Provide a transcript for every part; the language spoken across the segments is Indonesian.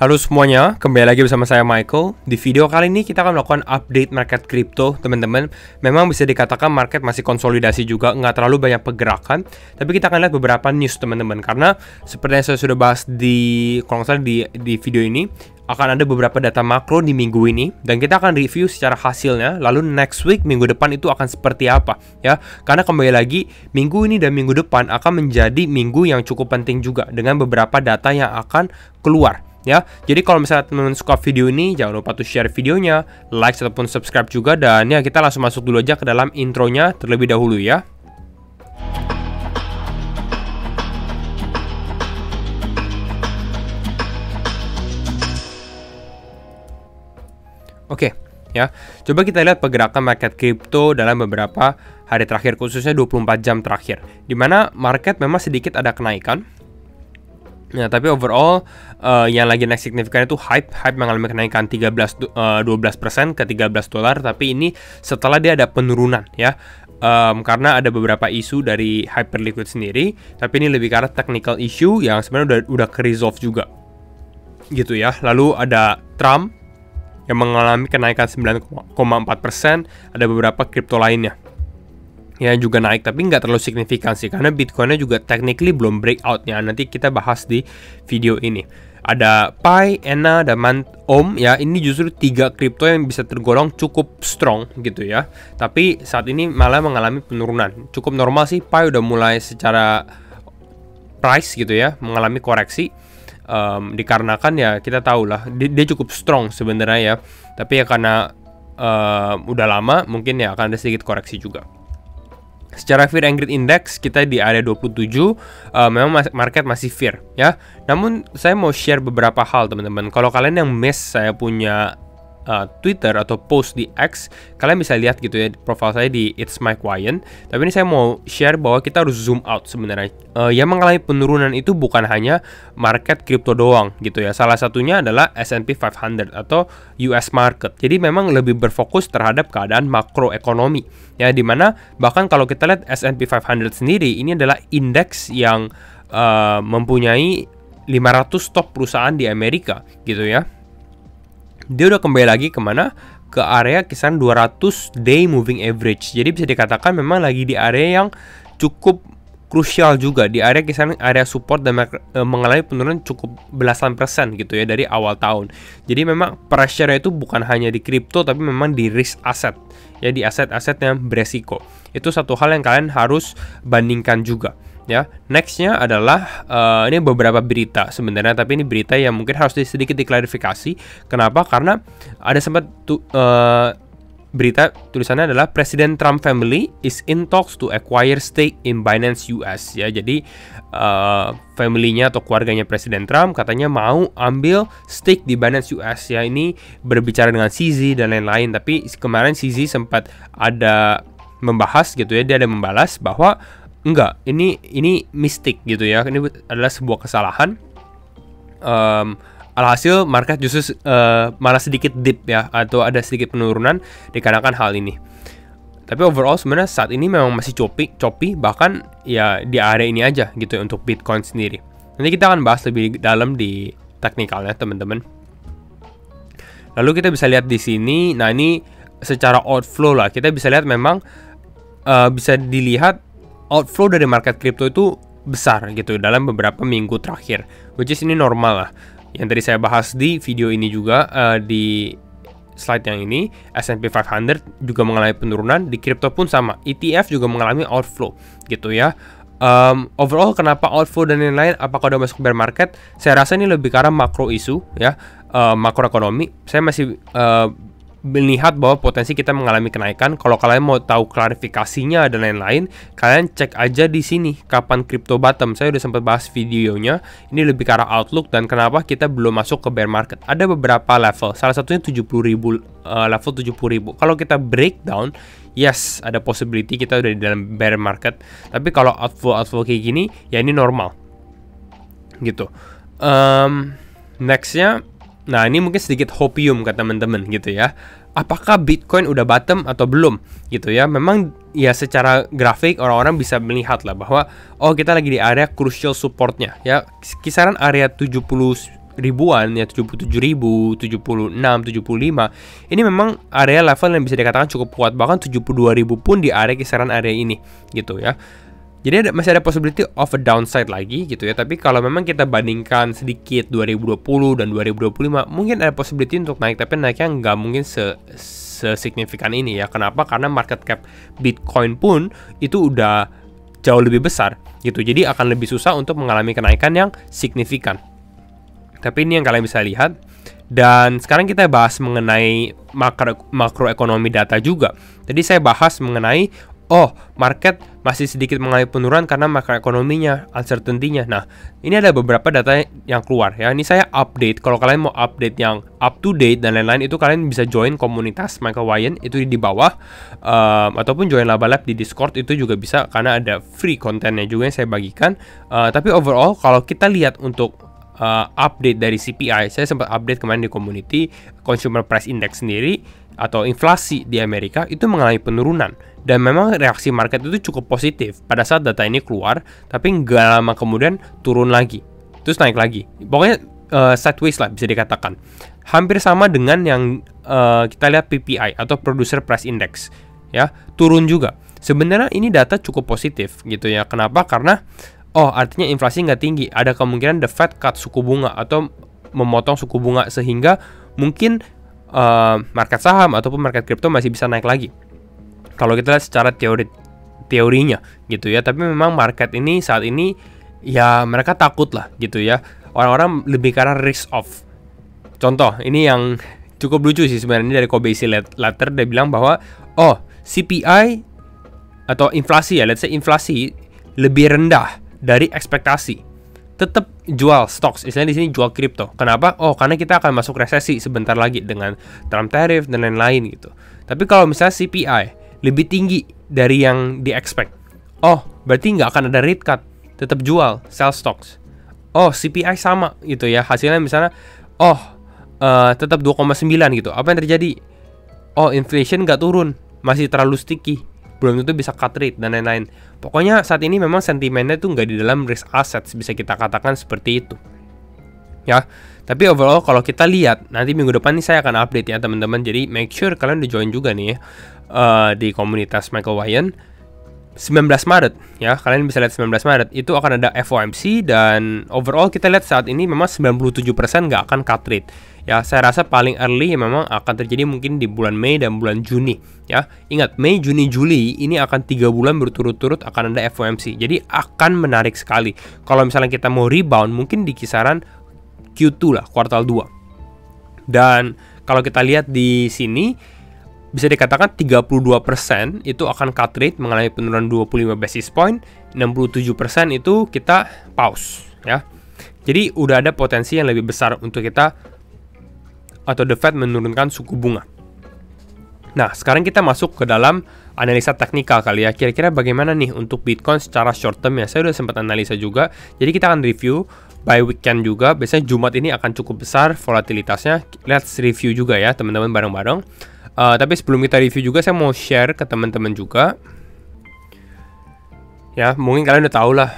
Halo semuanya, kembali lagi bersama saya Michael. Di video kali ini kita akan melakukan update market crypto, teman-teman. Memang bisa dikatakan market masih konsolidasi juga, nggak terlalu banyak pergerakan. Tapi kita akan lihat beberapa news, teman-teman. Karena seperti yang saya sudah bahas kalau nggak salah di video ini, akan ada beberapa data makro di minggu ini, dan kita akan review secara hasilnya. Lalu next week, minggu depan itu akan seperti apa, ya? Karena kembali lagi, minggu ini dan minggu depan akan menjadi minggu yang cukup penting juga dengan beberapa data yang akan keluar. Ya, jadi kalau misalnya teman-teman suka video ini, jangan lupa tuh share videonya, like ataupun subscribe juga, dan ya kita langsung masuk dulu aja ke dalam intronya terlebih dahulu ya. Oke, ya. Coba kita lihat pergerakan market crypto dalam beberapa hari terakhir, khususnya 24 jam terakhir, di mana market memang sedikit ada kenaikan. Nah, tapi overall yang lagi naik signifikan itu hype mengalami kenaikan 12% ke $13, tapi ini setelah dia ada penurunan ya. Karena ada beberapa isu dari Hyperliquid sendiri, tapi ini lebih ke arah technical issue yang sebenarnya udah ke-resolve juga. Gitu ya. Lalu ada Trump yang mengalami kenaikan 9,4%, ada beberapa kripto lainnya ya juga naik, tapi nggak terlalu signifikan sih, karena Bitcoinnya juga technically belum breakout ya. Nanti kita bahas di video ini. Ada Pi, Ena, dan Om ya. Ini justru 3 kripto yang bisa tergolong cukup strong gitu ya. Tapi saat ini malah mengalami penurunan. Cukup normal sih, Pi udah mulai secara price gitu ya mengalami koreksi. Dikarenakan ya kita tahu lah dia cukup strong sebenarnya ya. Tapi ya karena udah lama mungkin ya akan ada sedikit koreksi juga. Secara Fear and Greed Index kita di area 27, memang market masih fear ya. Namun saya mau share beberapa hal, teman-teman. Kalau kalian yang miss saya punya Twitter atau post di X, kalian bisa lihat gitu ya profil saya di It's Mike Wyan. Tapi ini saya mau share bahwa kita harus zoom out sebenarnya. Yang mengalami penurunan itu bukan hanya market crypto doang gitu ya. Salah satunya adalah S&P 500 atau US market. Jadi memang lebih berfokus terhadap keadaan makroekonomi ya, dimana bahkan kalau kita lihat S&P 500 sendiri ini adalah indeks yang mempunyai 500 top perusahaan di Amerika gitu ya. Dia udah kembali lagi kemana? Ke area kisaran 200 day moving average. Jadi bisa dikatakan memang lagi di area yang cukup krusial juga, di area kisaran area support, dan mengalami penurunan cukup belasan persen gitu ya dari awal tahun. Jadi memang pressure itu bukan hanya di kripto, tapi memang di risk asset ya, di aset-aset yang beresiko. Itu satu hal yang kalian harus bandingkan juga ya. Nextnya adalah ini beberapa berita sebenarnya, tapi ini berita yang mungkin harus sedikit diklarifikasi. Kenapa? Karena ada sempat berita tulisannya adalah Presiden Trump family is in talks to acquire stake in Binance US ya. Jadi family-nya atau keluarganya Presiden Trump katanya mau ambil stake di Binance US ya. Ini berbicara dengan CZ dan lain-lain, tapi kemarin CZ sempat ada membahas gitu ya, dia ada membalas bahwa enggak, ini mistake gitu ya. Ini adalah sebuah kesalahan. Alhasil market justru malah sedikit dip ya, atau ada sedikit penurunan dikarenakan hal ini. Tapi overall sebenarnya saat ini memang masih choppy, bahkan ya di area ini aja gitu ya untuk Bitcoin sendiri. Nanti kita akan bahas lebih dalam di teknikalnya, teman-teman. Lalu kita bisa lihat di sini. Nah, ini secara outflow lah, kita bisa lihat memang bisa dilihat outflow dari market crypto itu besar gitu dalam beberapa minggu terakhir, which is ini normal lah. Yang tadi saya bahas di video ini juga, di slide yang ini, S&P 500 juga mengalami penurunan, di crypto pun sama, ETF juga mengalami outflow gitu ya. Overall kenapa outflow dan lain-lain, apakah udah masuk bear market? Saya rasa ini lebih ke arah makro isu ya, makroekonomi. Saya masih melihat bahwa potensi kita mengalami kenaikan. Kalau kalian mau tahu klarifikasinya dan lain-lain, kalian cek aja di sini kapan crypto bottom. Saya udah sempat bahas videonya. Ini lebih ke arah outlook dan kenapa kita belum masuk ke bear market. Ada beberapa level. Salah satunya 70.000, level 70.000. Kalau kita breakdown, yes, ada possibility kita udah di dalam bear market. Tapi kalau outflow kayak gini, ya ini normal. Gitu. Nextnya, nah ini mungkin sedikit hopium kata teman-teman gitu ya. Apakah Bitcoin udah bottom atau belum gitu ya? Memang ya secara grafik orang-orang bisa melihat lah bahwa oh kita lagi di area crucial supportnya ya, kisaran area ribuan ya, 77.000, 76, 75. Ini memang area level yang bisa dikatakan cukup kuat, bahkan 72.000 pun di area kisaran area ini gitu ya. Jadi masih ada possibility of a downside lagi gitu ya. Tapi kalau memang kita bandingkan sedikit 2020 dan 2025, mungkin ada possibility untuk naik, tapi naiknya nggak mungkin sesignifikan ini ya. Kenapa? Karena market cap Bitcoin pun itu udah jauh lebih besar gitu. Jadi akan lebih susah untuk mengalami kenaikan yang signifikan. Tapi ini yang kalian bisa lihat. Dan sekarang kita bahas mengenai makroekonomi data juga. Tadi saya bahas mengenai market masih sedikit mengalami penurunan karena makroekonominya, uncertainty-nya. Nah, ini ada beberapa data yang keluar ya. Ini saya update. Kalau kalian mau update yang up to date dan lain-lain, itu kalian bisa join komunitas Michael Wyan itu di bawah, ataupun join Laba Lab di Discord itu juga bisa karena ada free kontennya juga yang saya bagikan. Tapi overall kalau kita lihat untuk update dari CPI, saya sempat update kemarin di community, Consumer Price Index sendiri atau inflasi di Amerika itu mengalami penurunan, dan memang reaksi market itu cukup positif pada saat data ini keluar, tapi nggak lama kemudian turun lagi, terus naik lagi. Pokoknya sideways lah bisa dikatakan. Hampir sama dengan yang kita lihat PPI atau Producer Price Index ya, turun juga. Sebenarnya ini data cukup positif gitu ya. Kenapa? Karena artinya inflasi nggak tinggi, ada kemungkinan the Fed cut suku bunga atau memotong suku bunga, sehingga mungkin market saham ataupun market kripto masih bisa naik lagi kalau kita lihat secara teorinya gitu ya. Tapi memang market ini saat ini ya mereka takut lah gitu ya, orang-orang lebih karena risk off. Contoh ini yang cukup lucu sih sebenarnya dari Kobeissi Letter, dia bilang bahwa CPI atau inflasi ya, let's say inflasi lebih rendah dari ekspektasi, tetap jual stocks, istilahnya di sini jual kripto. Kenapa? Karena kita akan masuk resesi sebentar lagi dengan Trump tariff dan lain-lain gitu. Tapi kalau misalnya CPI lebih tinggi dari yang di-expect, berarti nggak akan ada rate cut, tetap jual, sell stocks. CPI sama gitu ya, hasilnya misalnya tetap 2,9 gitu. Apa yang terjadi? Inflation nggak turun, masih terlalu sticky, belum tentu bisa cut rate dan lain-lain. Pokoknya saat ini memang sentimennya tuh nggak di dalam risk assets, bisa kita katakan seperti itu ya. Tapi overall kalau kita lihat nanti minggu depan nih saya akan update ya teman-teman, jadi make sure kalian udah join juga nih ya, di komunitas Michael Wyan. 19 Maret ya, kalian bisa lihat 19 Maret itu akan ada FOMC, dan overall kita lihat saat ini memang 97% nggak akan cut rate ya. Saya rasa paling early memang akan terjadi mungkin di bulan Mei dan bulan Juni ya. Ingat, Mei, Juni, Juli ini akan 3 bulan berturut-turut akan ada FOMC, jadi akan menarik sekali. Kalau misalnya kita mau rebound mungkin di kisaran Q2 lah, kuartal 2. Dan kalau kita lihat di sini bisa dikatakan 32% itu akan cut rate mengalami penurunan 25 basis point, 67% itu kita pause ya. Jadi udah ada potensi yang lebih besar untuk kita atau the Fed menurunkan suku bunga. Nah, sekarang kita masuk ke dalam analisa teknikal kali ya. Kira-kira bagaimana nih untuk Bitcoin secara short term ya. Saya udah sempat analisa juga. Jadi kita akan review by weekend juga. Biasanya Jumat ini akan cukup besar volatilitasnya. Let's review juga ya teman-teman bareng-bareng. Tapi sebelum kita review juga, saya mau share ke teman-teman juga. Ya, mungkin kalian udah tahu lah.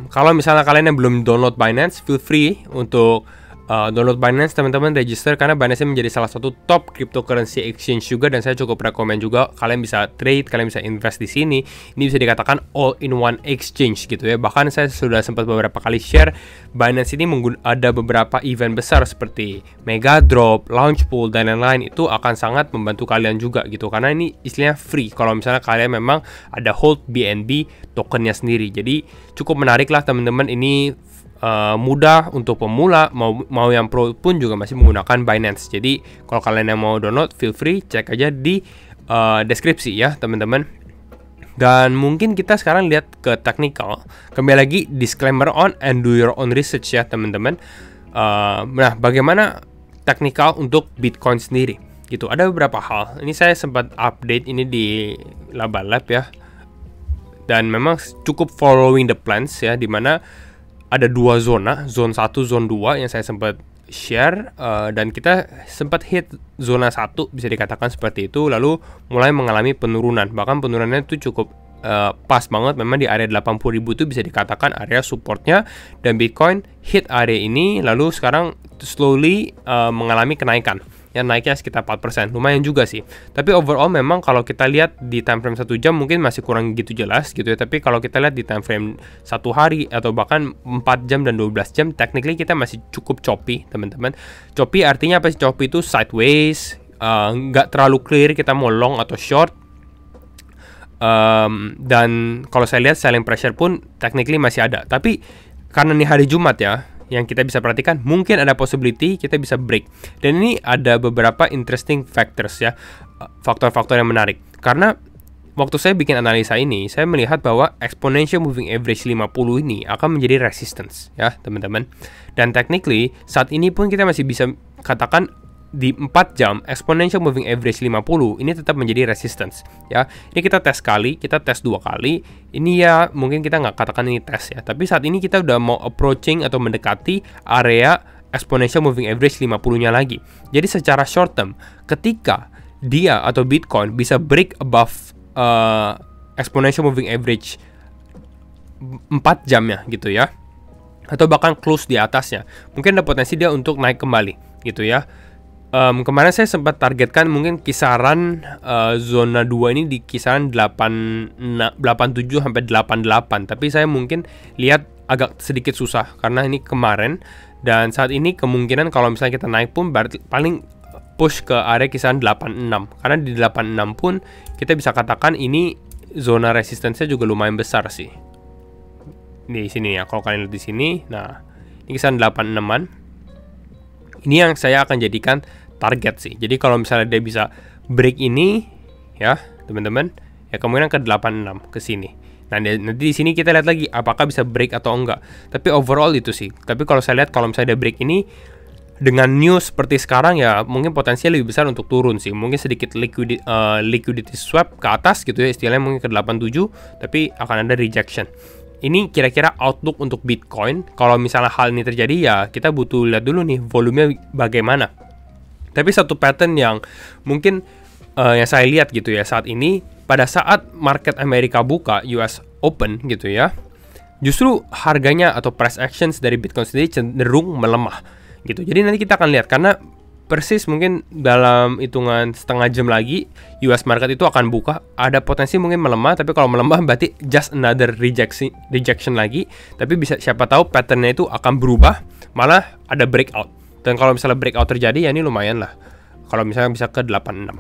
Kalau misalnya kalian yang belum download Binance, feel free untuk download Binance teman-teman, register, karena Binance menjadi salah satu top cryptocurrency exchange juga, dan saya cukup rekomend juga kalian bisa trade, kalian bisa invest di sini. Ini bisa dikatakan all in one exchange gitu ya. Bahkan saya sudah sempat beberapa kali share Binance ini ada beberapa event besar seperti Mega Drop, Launch Pool dan lain-lain, itu akan sangat membantu kalian juga gitu, karena ini istilahnya free kalau misalnya kalian memang ada hold BNB tokennya sendiri. Jadi cukup menarik lah teman-teman, ini mudah untuk pemula, mau yang pro pun juga masih menggunakan Binance. Jadi kalau kalian yang mau download, feel free cek aja di deskripsi ya teman-teman. Dan mungkin kita sekarang lihat ke technical. Kembali lagi, disclaimer on and do your own research ya teman-teman. Nah, bagaimana technical untuk Bitcoin sendiri gitu, ada beberapa hal. Ini saya sempat update ini di Laba Lab ya, dan memang cukup following the plans ya, dimana ada dua zona, zone 1, zone 2 yang saya sempat share, dan kita sempat hit zona 1 bisa dikatakan seperti itu, lalu mulai mengalami penurunan, bahkan penurunannya itu cukup pas banget memang di area 80.000 itu bisa dikatakan area supportnya, dan Bitcoin hit area ini lalu sekarang slowly mengalami kenaikan. Yang naiknya sekitar 4%, lumayan juga sih. Tapi overall memang kalau kita lihat di time frame 1 jam mungkin masih kurang gitu jelas gitu ya. Tapi kalau kita lihat di time frame 1 hari atau bahkan 4 jam dan 12 jam, technically kita masih cukup choppy, teman-teman. Choppy artinya apa sih? Choppy itu sideways, nggak terlalu clear kita mau long atau short. Dan kalau saya lihat selling pressure pun technically masih ada. Tapi karena ini hari Jumat ya, yang kita bisa perhatikan mungkin ada possibility kita bisa break. Dan ini ada beberapa interesting factors ya, faktor-faktor yang menarik. Karena waktu saya bikin analisa ini, saya melihat bahwa exponential moving average 50 ini akan menjadi resistance ya, teman-teman. Dan technically saat ini pun kita masih bisa katakan di 4 jam exponential moving average 50 ini tetap menjadi resistance ya. Ini kita tes sekali, kita tes 2 kali. Ini ya mungkin kita nggak katakan ini tes ya, tapi saat ini kita udah mau approaching atau mendekati area exponential moving average 50-nya lagi. Jadi secara short term, ketika dia atau Bitcoin bisa break above exponential moving average 4 jamnya gitu ya, atau bahkan close di atasnya, mungkin ada potensi dia untuk naik kembali gitu ya. Kemarin saya sempat targetkan mungkin kisaran zona 2 ini di kisaran 87 sampai 88, tapi saya mungkin lihat agak sedikit susah karena ini kemarin, dan saat ini kemungkinan kalau misalnya kita naik pun berarti paling push ke area kisaran 86, karena di 86 pun kita bisa katakan ini zona resistance-nya juga lumayan besar sih. Di sini ya, kalau kalian lihat di sini, nah ini kisaran 86-an. Ini yang saya akan jadikan target sih. Jadi kalau misalnya dia bisa break ini ya, teman-teman, ya kemungkinan ke 86 ke sini. Nah, nanti di sini kita lihat lagi apakah bisa break atau enggak. Tapi overall itu sih. Tapi kalau saya lihat kalau misalnya dia break ini dengan news seperti sekarang ya, mungkin potensinya lebih besar untuk turun sih. Mungkin sedikit liquidity swap ke atas gitu ya, istilahnya mungkin ke 87, tapi akan ada rejection. Ini kira-kira outlook untuk Bitcoin. Kalau misalnya hal ini terjadi ya, kita butuh lihat dulu nih volumenya bagaimana. Tapi satu pattern yang mungkin yang saya lihat gitu ya saat ini, pada saat market Amerika buka, US Open gitu ya, justru harganya atau price actions dari Bitcoin sendiri cenderung melemah gitu. Jadi nanti kita akan lihat, karena persis mungkin dalam hitungan setengah jam lagi US market itu akan buka, ada potensi mungkin melemah, tapi kalau melemah berarti just another rejection lagi, tapi bisa siapa tahu patternnya itu akan berubah, malah ada breakout. Dan kalau misalnya breakout terjadi ya ini lumayan lah kalau misalnya bisa ke 86.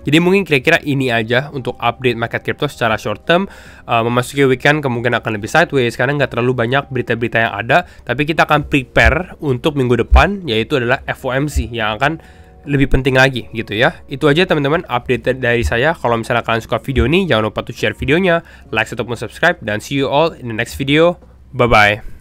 Jadi mungkin kira-kira ini aja untuk update market crypto secara short term. Memasuki weekend kemungkinan akan lebih sideways karena nggak terlalu banyak berita-berita yang ada. Tapi kita akan prepare untuk minggu depan, yaitu adalah FOMC yang akan lebih penting lagi gitu ya. Itu aja teman-teman update dari saya. Kalau misalnya kalian suka video ini, jangan lupa to share videonya, like ataupun subscribe, dan see you all in the next video. Bye-bye.